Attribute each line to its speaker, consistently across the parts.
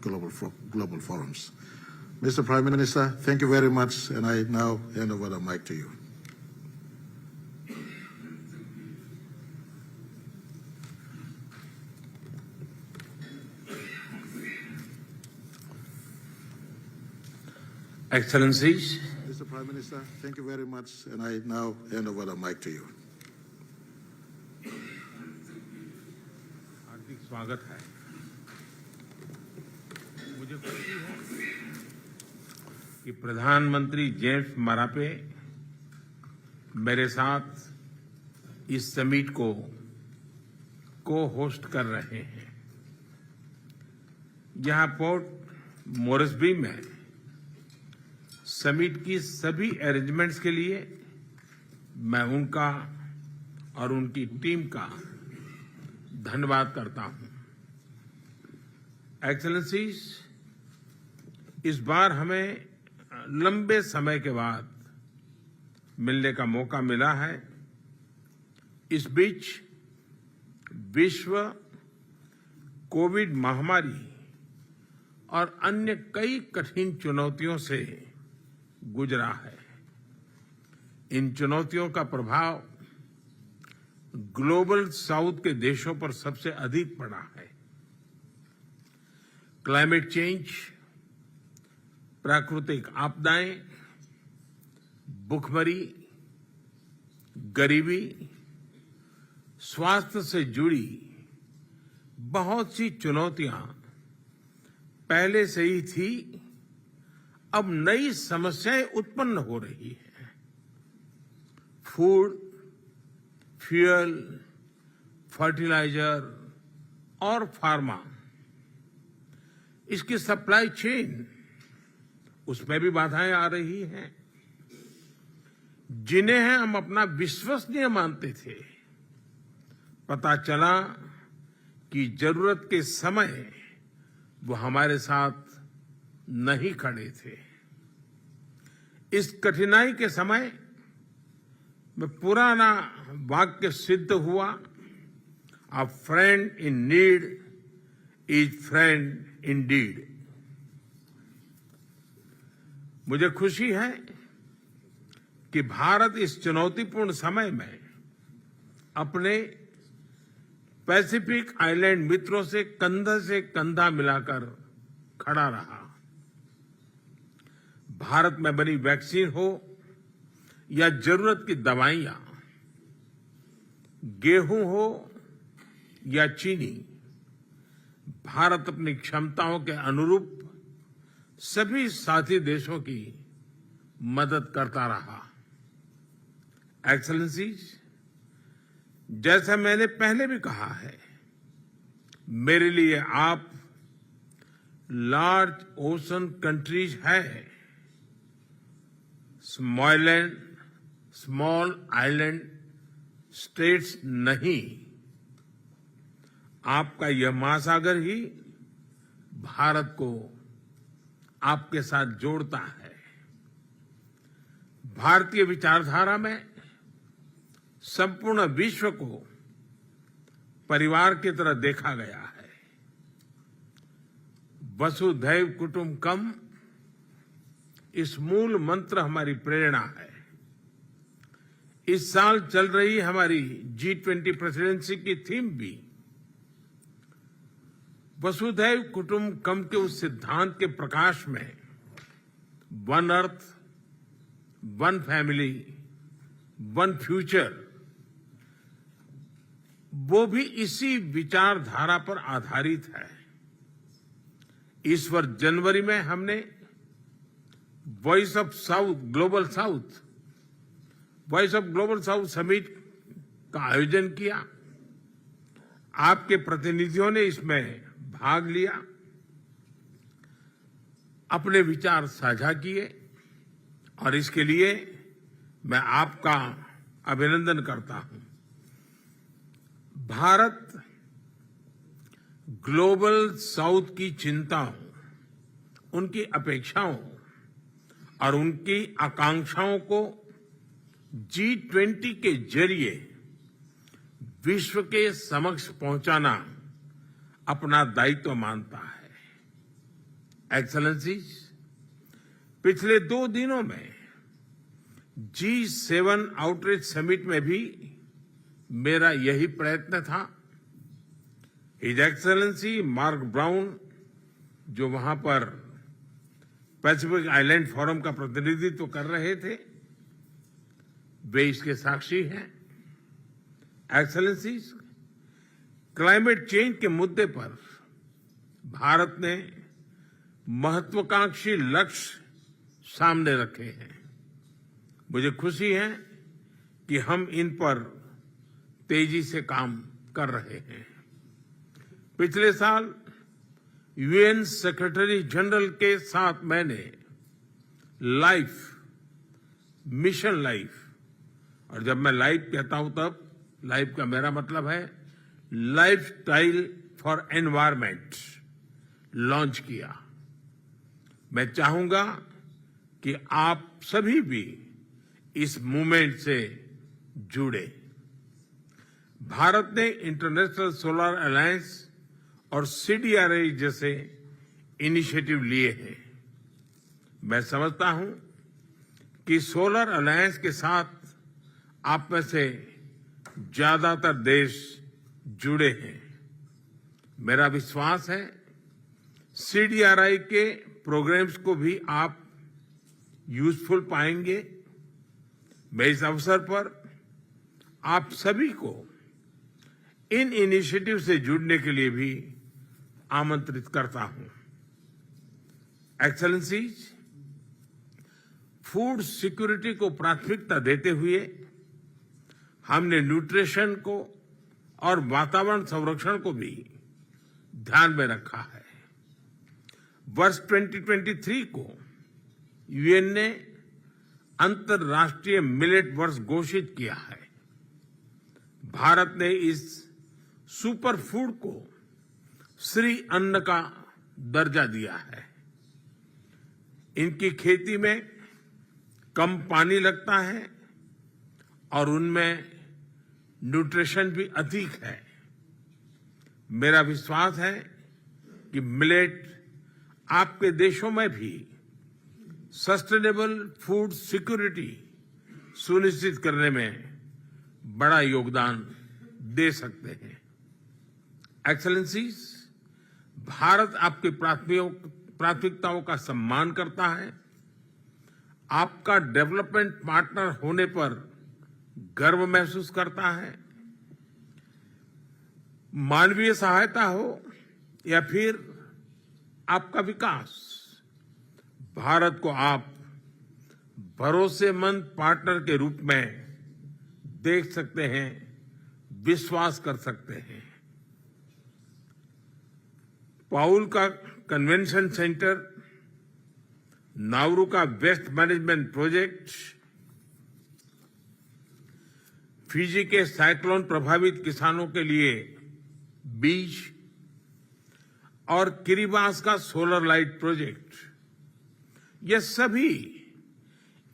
Speaker 1: global forums. Mr. Prime Minister, thank you very much, and I now hand over the mic to you.
Speaker 2: Excellencies,
Speaker 1: Mr. Prime Minister, thank you very much, and I now hand over the mic to you.
Speaker 2: हार्दिक स्वागत है। मुझे खुशी है कि प्रधानमंत्री James Marape मेरे साथ इस समिट को होस्ट कर रहे हैं। यहाँ पोर्ट मोरेस्बी में समिट की सभी अरेंजमेंट्स के लिए मैं उनका और उनकी टीम का धन्यवाद करता हूं। एक्सेलेंसीज, इस बार हमें लंबे समय के बाद मिलने का मौका मिला है। इस बीच विश्व कोविड महामारी और अन्य कई कठिन चुनौतियों से गुजरा है। इन चुनौतियों का प्रभाव ग्लोबल साउथ के देशों पर सबसे अधिक पड़ा है। क्लाइमेट चेंज, प्राकृतिक आपदाएं, भूखमरी, गरीबी, स्वास्थ्य से जुड़ी बहुत सी चुनौतियां पहले से ही थी, अब नई समस्याएं उत्पन्न हो रही हैं। फूड, फ्यूल, फर्टिलाइजर और फार्मा, इसकी सप्लाई चेन, उसमें भी बाधाएं आ रही हैं, जिन्हें हम अपना विश्वसनीय मानते थे। पता चला कि जरूरत के समय वो हमारे साथ नहीं खड़े थे। इस कठिनाई के समय में पुराना वाक्य सिद्ध हुआ, अ friend in need is friend Indeed. मुझे खुशी है कि भारत इस चुनौतीपूर्ण समय में अपने पैसिफिक आइलैंड मित्रों से कंधा मिलाकर खड़ा रहा। भारत में बनी वैक्सीन हो या जरूरत की दवाइयां, गेहूं हो या चीनी, भारत अपनी क्षमताओं के अनुरूप सभी साथी देशों की मदद करता रहा। एक्सेलेंसीज, जैसा मैंने पहले भी कहा है, मेरे लिए आप लार्ज ओशन कंट्रीज है, स्मॉल आइलैंड स्टेट्स नहीं। आपका यह महासागर ही भारत को आपके साथ जोड़ता है। भारतीय विचारधारा में संपूर्ण विश्व को परिवार की तरह देखा गया है। वसुधैव कुटुंबकम, इस मूल मंत्र हमारी प्रेरणा है। इस साल चल रही हमारी G20 प्रेसिडेंसी की थीम भी वसुधैव कुटुंबकम के उस सिद्धांत के प्रकाश में one earth, one family, one future, वो भी इसी विचारधारा पर आधारित है। इस वर्ष जनवरी में हमने voice of global south summit का आयोजन किया। आपके प्रतिनिधियों ने इसमें भाग लिया, अपने विचार साझा किए और इसके लिए मैं आपका अभिनंदन करता हूं। भारत ग्लोबल साउथ की चिंताओं, उनकी अपेक्षाओं और उनकी आकांक्षाओं को G20 के जरिए विश्व के समक्ष पहुंचाना अपना दायित्व मानता है। एक्सेलेंसीज, पिछले 2 दिनों में G7 आउटरीच समिट में भी मेरा यही प्रयत्न था। हिज एक्सेलेंसी मार्क ब्राउन, जो वहां पर पैसिफिक आइलैंड फोरम का प्रतिनिधित्व कर रहे थे, वे इसके साक्षी हैं। एक्सेलेंसीज, क्लाइमेट चेंज के मुद्दे पर भारत ने महत्वाकांक्षी लक्ष्य सामने रखे हैं। मुझे खुशी है कि हम इन पर तेजी से काम कर रहे हैं। पिछले साल यूएन सेक्रेटरी जनरल के साथ मैंने मिशन लाइफ, और जब मैं लाइफ कहता हूं तब लाइफ का मेरा मतलब है लाइफस्टाइल फॉर एनवायरमेंट, लॉन्च किया। मैं चाहूंगा कि आप सभी भी इस मूवमेंट से जुड़े। भारत ने इंटरनेशनल सोलर अलायंस और CDRI जैसे इनिशिएटिव लिए हैं। मैं समझता हूं कि सोलर अलायंस के साथ आप में से ज्यादातर देश जुड़े हैं। मेरा विश्वास है CDRI के प्रोग्राम्स को भी आप यूजफुल पाएंगे। मैं इस अवसर पर आप सभी को इन इनिशिएटिव से जुड़ने के लिए भी आमंत्रित करता हूं। एक्सेलेंसीज, फूड सिक्योरिटी को प्राथमिकता देते हुए हमने न्यूट्रिशन को और वातावरण संरक्षण को भी ध्यान में रखा है। वर्ष 2023 को यूएन ने अंतर्राष्ट्रीय मिलेट वर्ष घोषित किया है। भारत ने इस सुपर फूड को श्री अन्न का दर्जा दिया है। इनकी खेती में कम पानी लगता है और उनमें न्यूट्रिशन भी अधिक है। मेरा विश्वास है कि मिलेट आपके देशों में भी सस्टेनेबल फूड सिक्योरिटी सुनिश्चित करने में बड़ा योगदान दे सकते हैं। एक्सेलेंसीज, भारत आपकी प्राथमिकताओं का सम्मान करता है। आपका डेवलपमेंट पार्टनर होने पर गर्व महसूस करता है। मानवीय सहायता हो या फिर आपका विकास, भारत को आप भरोसेमंद पार्टनर के रूप में देख सकते हैं, विश्वास कर सकते हैं। पाउल का कन्वेंशन सेंटर, नाउरू का वेस्ट मैनेजमेंट प्रोजेक्ट, फिजी के साइक्लोन प्रभावित किसानों के लिए बीज और किरिबास का सोलर लाइट प्रोजेक्ट, ये सभी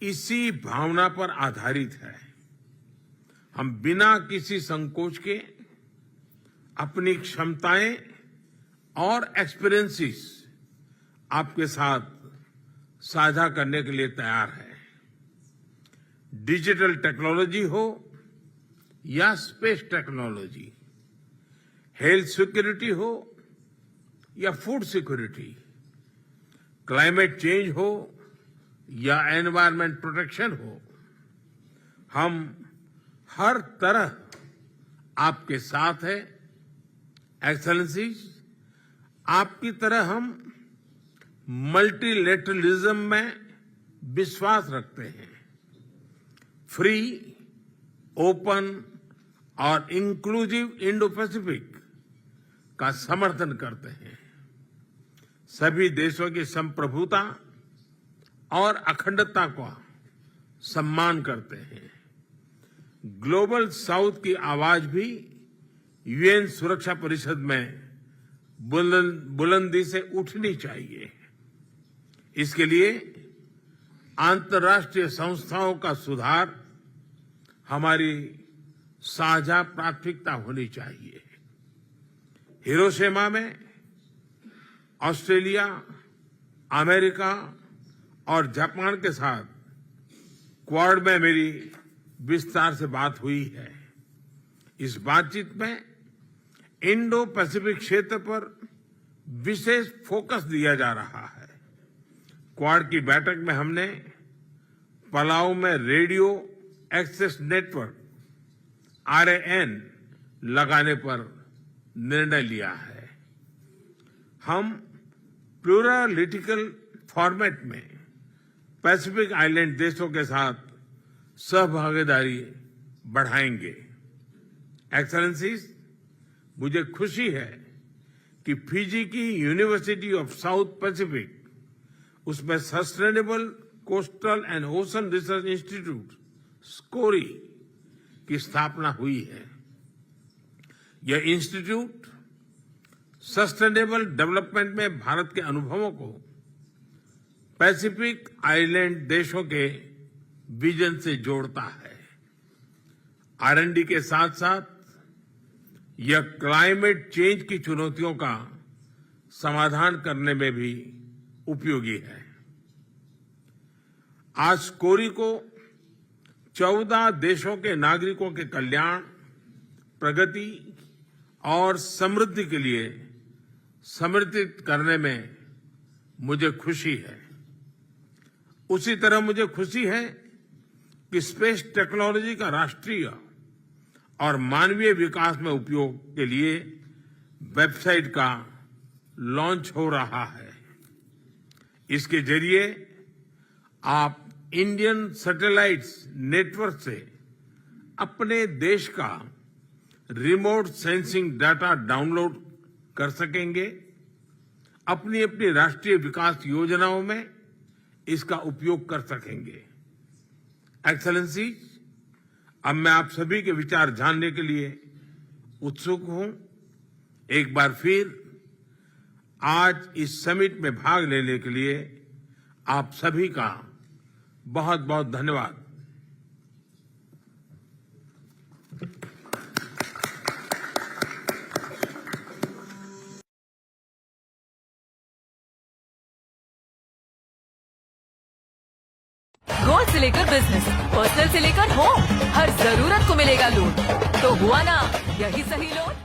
Speaker 2: इसी भावना पर आधारित है। हम बिना किसी संकोच के अपनी क्षमताएं और एक्सपीरियंसेस आपके साथ साझा करने के लिए तैयार है। डिजिटल टेक्नोलॉजी हो या स्पेस टेक्नोलॉजी, हेल्थ सिक्योरिटी हो या फूड सिक्योरिटी, क्लाइमेट चेंज हो या एनवायरमेंट प्रोटेक्शन हो, हम हर तरह आपके साथ है। एक्सेलेंसीज, आपकी तरह हम मल्टीलेटरलिज्म में विश्वास रखते हैं, फ्री, ओपन और इंक्लूसिव इंडो पैसिफिक का समर्थन करते हैं। सभी देशों की संप्रभुता और अखंडता का सम्मान करते हैं। ग्लोबल साउथ की आवाज भी यूएन सुरक्षा परिषद में बुलंदी से उठनी चाहिए। इसके लिए अंतर्राष्ट्रीय संस्थाओं का सुधार हमारी साझा प्राथमिकता होनी चाहिए। हिरोशिमा में ऑस्ट्रेलिया, अमेरिका और जापान के साथ क्वाड में मेरी विस्तार से बात हुई है। इस बातचीत में इंडो पैसिफिक क्षेत्र पर विशेष फोकस दिया जा रहा है। क्वाड की बैठक में हमने पलाऊ में रेडियो एक्सेस नेटवर्क RAN लगाने पर निर्णय लिया है। हम प्लूरलिटिकल फॉर्मेट में पैसिफिक आइलैंड देशों के साथ सहभागीदारी बढ़ाएंगे। एक्सेलेंसीज, मुझे खुशी है कि फिजी की यूनिवर्सिटी ऑफ साउथ पैसिफिक, उसमें Sustainable Coastal and Ocean Research Institute SCORI की स्थापना हुई है। यह इंस्टीट्यूट सस्टेनेबल डेवलपमेंट में भारत के अनुभवों को पैसिफिक आइलैंड देशों के विजन से जोड़ता है। R&D के साथ साथ यह क्लाइमेट चेंज की चुनौतियों का समाधान करने में भी उपयोगी है। आज स्कोरी को 14 देशों के नागरिकों के कल्याण, प्रगति और समृद्धि के लिए समर्पित करने में मुझे खुशी है। उसी तरह मुझे खुशी है कि स्पेस टेक्नोलॉजी का राष्ट्रीय और मानवीय विकास में उपयोग के लिए वेबसाइट का लॉन्च हो रहा है। इसके जरिए आप इंडियन सैटेलाइट्स नेटवर्क से अपने देश का रिमोट सेंसिंग डाटा डाउनलोड कर सकेंगे। अपनी अपनी राष्ट्रीय विकास योजनाओं में इसका उपयोग कर सकेंगे। एक्सेलेंसी, अब मैं आप सभी के विचार जानने के लिए उत्सुक हूं। एक बार फिर आज इस समिट में भाग लेने के लिए आप सभी का बहुत बहुत धन्यवाद।
Speaker 3: गोल्ड से लेकर बिजनेस, पर्सनल से लेकर होम, हर जरूरत को मिलेगा लोन। तो हुआ ना यही सही लोन।